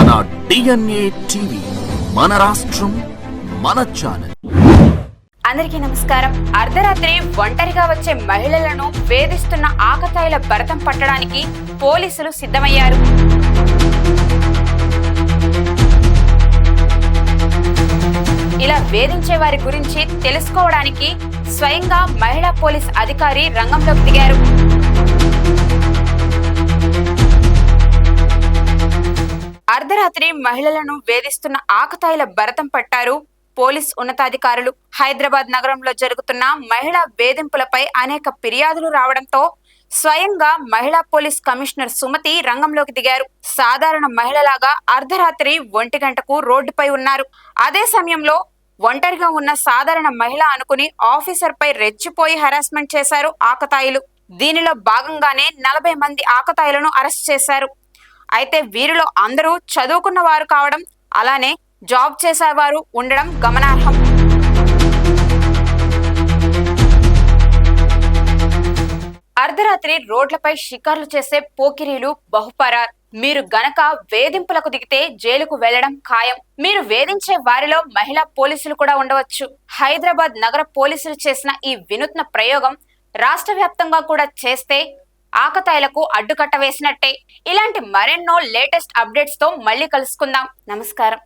మన DNA TV, మన రాష్ట్రం, మన ఛానల్. అందరికీ నమస్కారం. అర్ధరాత్రి ఒంటరిగా వచ్చే మహిళలను వేధిస్తున్న ఆకతాయిల భరతం పట్టడానికి పోలీసులు సిద్ధమయ్యారు. ఇలా వేధించే వారి గురించి తెలుసుకోవడానికి స్వయంగా మహిళా పోలీస్ అధికారి రంగంలోకి దిగారు. అర్ధరాత్రి మహిళలను వేధిస్తున్న ఆకతాయిల భరతం పట్టారు పోలీస్ ఉన్నతాధికారులు. హైదరాబాద్ నగరంలో జరుగుతున్న మహిళా వేధింపులపై అనేక ఫిర్యాదులు రావడంతో స్వయంగా మహిళా పోలీస్ కమిషనర్ సుమతి రంగంలోకి దిగారు. సాధారణ మహిళలాగా అర్ధరాత్రి 1 గంటకు రోడ్డుపై ఉన్నారు. అదే సమయంలో ఒంటరిగా ఉన్న సాధారణ మహిళ అనుకుని ఆఫీసర్ పై రెచ్చిపోయి హెరాస్మెంట్ చేశారు ఆకతాయిలు. దీనిలో భాగంగానే 40 మంది ఆకతాయిలను అరెస్ట్ చేశారు. అయితే వీరిలో అందరూ చదువుకున్న వారు కావడం, అలానే జాబ్ చేసేవారు ఉండడం గమనార్హం. అర్ధరాత్రి రోడ్లపై షికార్లు చేసే పోకిరీలు బహుపరార్. మీరు గనక వేధింపులకు దిగితే జైలుకు వెళ్లడం ఖాయం. మీరు వేధించే వారిలో మహిళా పోలీసులు కూడా ఉండవచ్చు. హైదరాబాద్ నగర పోలీసులు చేసిన ఈ వినూత్న ప్రయోగం రాష్ట్ర వ్యాప్తంగా కూడా చేస్తే ఆకతాయిలకు అడ్డుకట్ట వేసినట్టే. ఇలాంటి మరెన్నో లేటెస్ట్ అప్డేట్స్ తో మళ్ళీ కలుసుకుందాం. నమస్కారం.